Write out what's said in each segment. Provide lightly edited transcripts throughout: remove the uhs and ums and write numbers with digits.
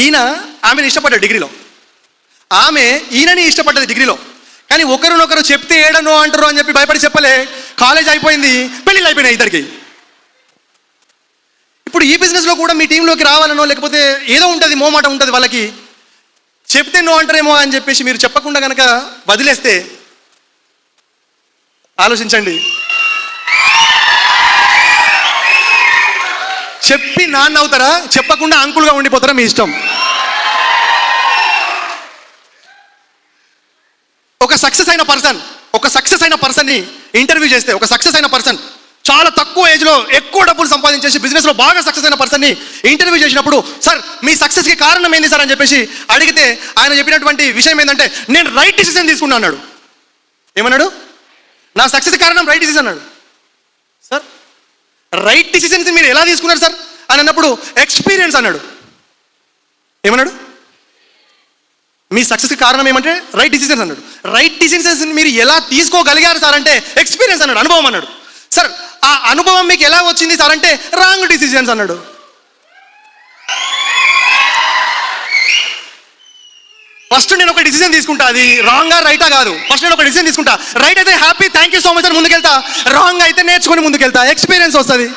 ఈయన ఆమెను ఇష్టపడ్డాడు డిగ్రీలో, ఆమె ఈయనని ఇష్టపడ్డది డిగ్రీలో. కానీ ఒకరినొకరు చెప్తే ఏడనో అంటారు అని చెప్పి భయపడి చెప్పలే. కాలేజ్ అయిపోయింది, పెళ్ళిళ్ళు అయిపోయినాయి ఇద్దరికి. ఇప్పుడు ఈ బిజినెస్లో కూడా మీ టీంలోకి రావాలనో లేకపోతే ఏదో ఉంటుంది, మోమాట ఉంటుంది వాళ్ళకి, చెప్తే నో అంటారేమో అని చెప్పేసి మీరు చెప్పకుండా కనుక వదిలేస్తే ఆలోచించండి. చెప్పి నాన్న అవుతారా, చెప్పకుండా అంకుల్గా ఉండిపోతారా, మీ ఇష్టం. ఒక సక్సెస్ అయిన పర్సన్ని ఇంటర్వ్యూ చేస్తే, ఒక సక్సెస్ అయిన పర్సన్ చాలా తక్కువ ఏజ్లో ఎక్కువ డబ్బులు సంపాదించేసి బిజినెస్లో బాగా సక్సెస్ అయిన పర్సన్ని ఇంటర్వ్యూ చేసినప్పుడు, సార్ మీ సక్సెస్కి కారణం ఏంది సార్ అని చెప్పేసి అడిగితే ఆయన చెప్పినటువంటి విషయం ఏంటంటే, నేను రైట్ డిసిజన్ తీసుకున్నా అన్నాడు. ఏమన్నాడు? నా సక్సెస్ కారణం రైట్ డిసిజన్ అన్నాడు. సార్ రైట్ డిసిజన్స్ మీరు ఎలా తీసుకున్నారు సార్ అని అన్నప్పుడు ఎక్స్పీరియన్స్ అన్నాడు. ఏమన్నాడు? మీ సక్సెస్కి కారణం ఏమంటే రైట్ డిసిజన్స్ అన్నాడు. రైట్ డిసిజన్స్ మీరు ఎలా తీసుకోగలిగారు సార్ అంటే ఎక్స్పీరియన్స్ అన్నాడు, అనుభవం అన్నాడు. సార్ ఆ అనుభవం మీకు ఎలా వచ్చింది సార్ అంటే రాంగ్ డిసిజన్స్ అన్నాడు. ఫస్ట్ నేను ఒక డిసిజన్ తీసుకుంటా, అది రాంగా రైటా కాదు. ఫస్ట్ నేను ఒక డిసిజన్ తీసుకుంటా, రైట్ అయితే happy, thank you so much అని ముందుకెళ్తా. రాంగ్ అయితే నేర్చుకొని ముందుకెళ్తా, ఎక్స్పీరియన్స్ వస్తుంది.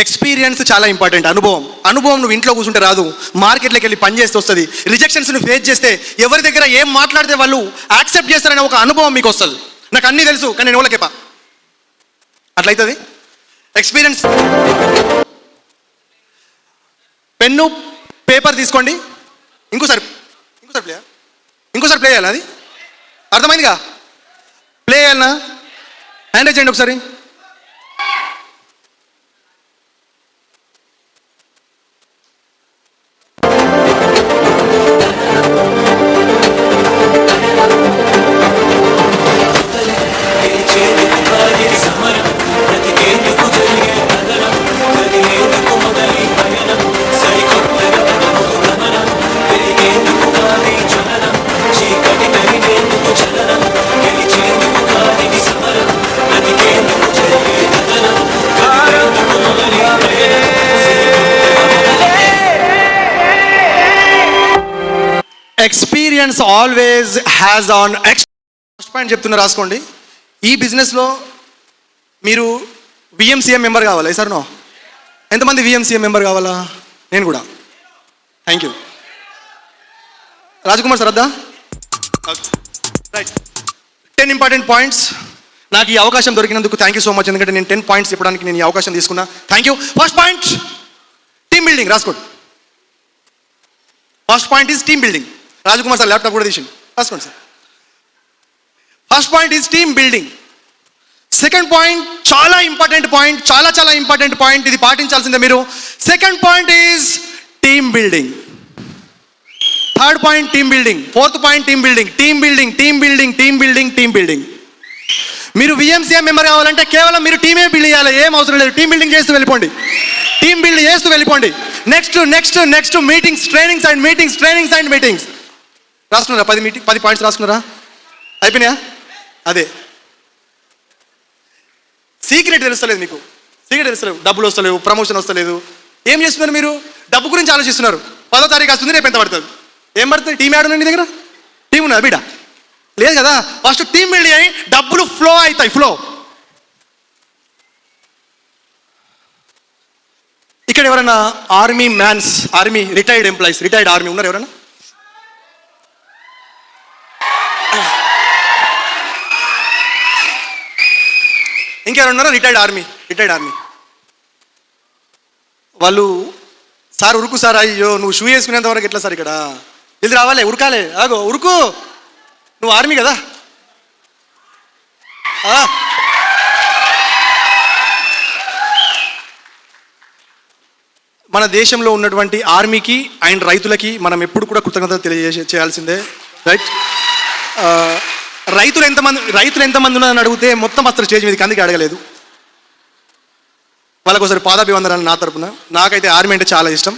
ఎక్స్పీరియన్స్ చాలా ఇంపార్టెంట్. అనుభవం నువ్వు ఇంట్లో కూర్చుంటే రాదు, మార్కెట్లోకి వెళ్ళి పని చేస్తే వస్తుంది. రిజెక్షన్స్ని ఫేస్ చేస్తే ఎవరి దగ్గర ఏం మాట్లాడితే వాళ్ళు యాక్సెప్ట్ చేస్తారనే ఒక అనుభవం మీకు వస్తుంది. నాకు అన్నీ తెలుసు కానీ నేను ఎవరికేపా అట్లయితుంది. ఎక్స్పీరియన్స్. పెన్ను పేపర్ తీసుకోండి. ఇంకోసారి ప్లే చేయాలి. అది అర్థమైందిగా? ప్లే చేయాలన్నా హ్యాండ్ చేయండి ఒకసారి. Experience always has on first point చెప్తున్నా, రాసుకోండి. ఈ బిజినెస్లో మీరు విఎంసీఎం మెంబర్ కావాలా? Sir no. ఎంతమంది విఎంసీఎం మెంబర్ కావాలా? నేను కూడా. Thank you Rajkumar sir. అద్దా రైట్. 10 important points. నాకు ఈ అవకాశం దొరికినందుకు థ్యాంక్ యూ సో మచ్. ఎందుకంటే నేను 10 పాయింట్స్ చెప్పడానికి నేను ఈ అవకాశం తీసుకున్నా. Thank you. First point team building. రాసుకోండి. First point is team building. Rajkumar sir laptop కూడా తీసింది, రాసుకోండి sir. First point is team building. Second point చాలా ఇంపార్టెంట్ పాయింట్, చాలా ఇంపార్టెంట్ పాయింట్. ఇది పాటించాల్సిందే మీరు. Second point is team building. Third point team building. Fourth point team building. Team building. మీరు VMCM member కావాలంటే కేవలం మీరు టీమే బిల్డ్ చేయాలి, ఏం అవసరం లేదు. టీమ్ బిల్డింగ్ చేస్తూ వెళ్ళిపోండి. Next meetings, trainings and meetings. రాసుకున్నారా? 10 పాయింట్స్ రాసుకున్నారా? అయిపోయినాయా? అదే సీక్రెట్ తెలుస్తలేదు మీకు. డబ్బులు వస్తలేవు, ప్రమోషన్ వస్తలేదు. ఏం చేస్తున్నారు మీరు? డబ్బు గురించి ఆలోచిస్తున్నారు. 10వ తారీఖు వస్తుంది, రేపు ఎంత పడుతుంది? ఏం పడుతుంది? టీం యాడ్ ఉందండి దగ్గర? టీం ఉన్నదా బిడ్డ? లేదు కదా. ఫస్ట్ టీం బిల్డ్ అయ్యి డబ్బులు ఫ్లో అవుతాయి. ఇక్కడ ఎవరైనా army retired employees, retired army ఉన్నారు ఎవరైనా? ఇంకెవరు ఉన్నారో రిటైర్డ్ ఆర్మీ వాళ్ళు సార్ ఉరుకు సార్, అయ్యో నువ్వు షూ వేసుకునేంత వరకు ఎట్లా సార్ ఇక్కడ ఇది రావాలి ఉరకాలే, ఆగో ఉరుకు, నువ్వు ఆర్మీ కదా. మన దేశంలో ఉన్నటువంటి ఆర్మీకి అండ్ రైతులకి మనం ఎప్పుడు కూడా కృతజ్ఞత చేయాల్సిందే, రైట్. రైతులు ఎంతమంది ఉన్నారని అడిగితే మొత్తం అసలు స్టేజ్ మీదకి అందుకే అడగలేదు. వాళ్ళకు ఒకసారి పాదాభివందనాలు నా తరపున. నాకైతే ఆర్మీ అంటే చాలా ఇష్టం.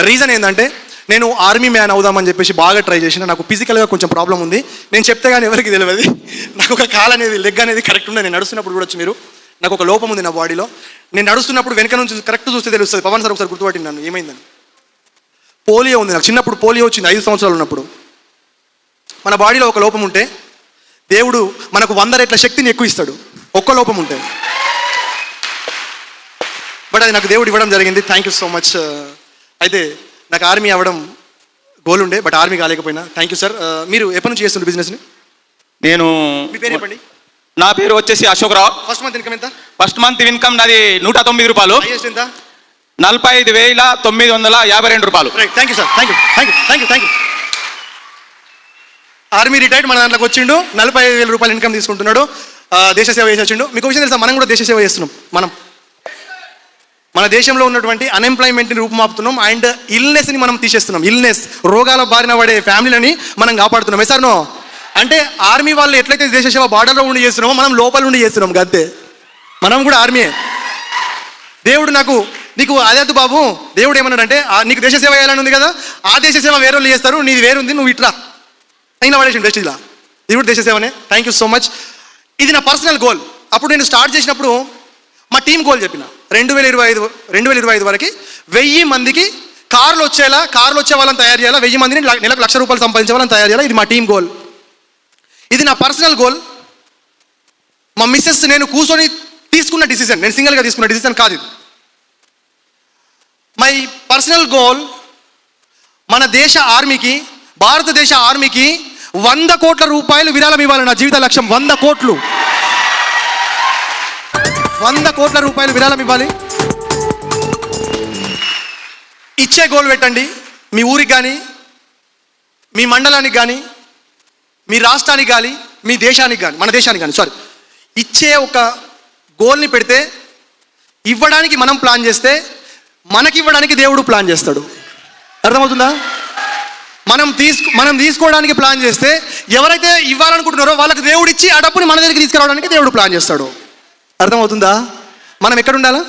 రీజన్ ఏంటంటే నేను ఆర్మీ మ్యాన్ అవుదామని చెప్పేసి బాగా ట్రై చేసిన. నాకు ఫిజికల్గా కొంచెం ప్రాబ్లం ఉంది, నేను చెప్తే కానీ ఎవరికి తెలియదు. నాకు ఒక కాలు అనేది, లెగ్ అనేది కరెక్ట్ ఉంది. నేను నడుస్తున్నప్పుడు చూడొచ్చు మీరు, నాకు ఒక లోపం ఉంది నా బాడీలో. నేను నడుస్తున్నప్పుడు వెనక నుంచి కరెక్ట్ చూస్తే తెలుస్తుంది. పవన్ సార్ ఒకసారి గుర్తుపట్టింది నన్ను, ఏమైందని. పోలియో ఉంది నాకు, చిన్నప్పుడు పోలియో వచ్చింది 5 సంవత్సరాలు ఉన్నప్పుడు. మన బాడీలో ఒక లోపం ఉంటే దేవుడు మనకు 100 రెట్ల శక్తిని ఎక్కువ ఇస్తాడు, ఒక్క లోపం ఉంటే. బట్ అది నాకు దేవుడు ఇవ్వడం జరిగింది. Thank you so much. అయితే నాకు ఆర్మీ అవ్వడం గోల్ ఉండే, బట్ ఆర్మీ కాలేకపోయినా. Thank you sir. మీరు ఎప్పటి నుంచి చేస్తుండే బిజినెస్ని? నేను, మీ పేరు చెప్పండి. నా పేరు వచ్చేసి అశోక్ రావు. ఫస్ట్ మంత్ ఇన్కమ్ ఎంత? ఫస్ట్ మంత్ ఇన్కమ్ నాది 109 రూపాయలు. హైయెస్ట్ ఎంత? 45,952 రూపాయలు. Right, thank you sir, thank you. Army retired మన దాంట్లోకి వచ్చిండు, 45,000 రూపాయలు ఇన్కమ్ తీసుకుంటున్నాడు, దేశ సేవ చేసి వచ్చిండు. మీకు విషయం తెలుసా, మనం కూడా దేశ సేవ చేస్తున్నాం. మన దేశంలో ఉన్నటువంటి అన్ఎంప్లాయ్మెంట్ని రూపుమాపుతున్నాం అండ్ ఇల్నెస్ని మనం తీసేస్తున్నాం. రోగాల బారిన పడే ఫ్యామిలీలని మనం కాపాడుతున్నాం. సార్ నో అంటే ఆర్మీ వాళ్ళు ఎట్లయితే దేశ సేవ బార్డర్లో ఉండి చేస్తున్నామో మనం లోపల ఉండి చేస్తున్నాం అంతే. మనం కూడా ఆర్మీయే. దేవుడు నీకు అదేద్దు బాబు, దేవుడు ఏమన్నాడంటే నీకు దేశ సేవ చేయాలని ఉంది కదా, ఆ దేశ సేవ వేరే వాళ్ళు చేస్తారు, నీది వేరుంది, నువ్వు ఇట్లా అయినా పడేసి వెస్టిజ్లా. ఇది కూడా దేశ సేవనే. Thank you so much. ఇది నా పర్సనల్ గోల్. అప్పుడు నేను స్టార్ట్ చేసినప్పుడు మా టీం గోల్ చెప్పిన, 2025 వరకు 1000 మందికి కార్లు వచ్చే వాళ్ళని తయారు చేయాలా, 1000 మందిని నెలకు ₹1,00,000 సంపాదించే వాళ్ళని తయారు చేయాలా. ఇది మా టీం గోల్. ఇది నా పర్సనల్ గోల్. మా మిస్సెస్ నేను కూర్చొని తీసుకున్న డిసిజన్, నేను సింగిల్గా తీసుకున్న డిసిజన్ కాదు ఇది. మై పర్సనల్ గోల్ మన దేశ ఆర్మీకి, భారతదేశ ఆర్మీకి 100 కోట్ల రూపాయలు విరాళం ఇవ్వాలి. నా జీవిత లక్ష్యం 100 కోట్లు, 100 కోట్ల రూపాయలు విరాళం ఇవ్వాలి. ఇచ్చే గోల్ పెట్టండి. మీ ఊరికి కానీ, మీ మండలానికి కానీ, మీ రాష్ట్రానికి కానీ, మీ దేశానికి కానీ, మన దేశానికి కానీ ఇచ్చే ఒక గోల్ని పెడితే, ఇవ్వడానికి మనం ప్లాన్ చేస్తే మనకి ఇవ్వడానికి దేవుడు ప్లాన్ చేస్తాడు. అర్థమవుతుందా? మనం తీసుకోవడానికి ప్లాన్ చేస్తే ఎవరైతే ఇవ్వాలనుకుంటున్నారో వాళ్ళకి దేవుడు ఇచ్చి ఆ డబ్బుని మన దగ్గరికి తీసుకురావడానికి దేవుడు ప్లాన్ చేస్తాడు. అర్థమవుతుందా? మనం ఎక్కడుండాలా?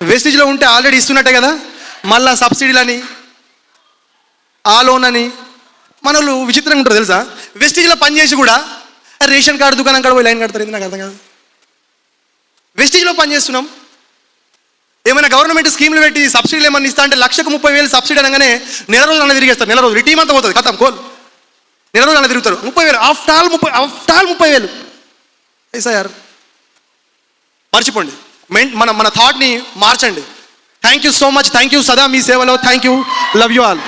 వెస్టిజ్లో ఉంటే ఆల్రెడీ ఇస్తున్నట్టే కదా, మళ్ళా సబ్సిడీలని, ఆ లోన్ అని. మన వాళ్ళు విచిత్రంగా ఉంటారు తెలుసా, వెస్టిజ్లో పనిచేసి కూడా రేషన్ కార్డు దుకాణం కాడ పోయి లైన్ కడతారు. ఇది నాకు అర్థం కాదు. వెస్టిజ్లో పనిచేస్తున్నాం, ఏమైనా గవర్నమెంట్ స్కీమ్లు పెట్టి సబ్సిడీలు ఏమన్నా ఇస్తా అంటే 1,30,000 సబ్సిడీ అనగానే నెల రోజులు అన్న తిరిగేస్తారు. నెల రోజులు టీం అంతా పోతుంది, కథం కోల్. నెల రోజులు అన్న తిరుగుతారు. 30,000 ఆఫ్టాల్ 30,000 యార్. మర్చిపోండి, మన థాట్ని మార్చండి. Thank you so much. Thank you. సదా మీ సేవలో. Thank you. Love you all.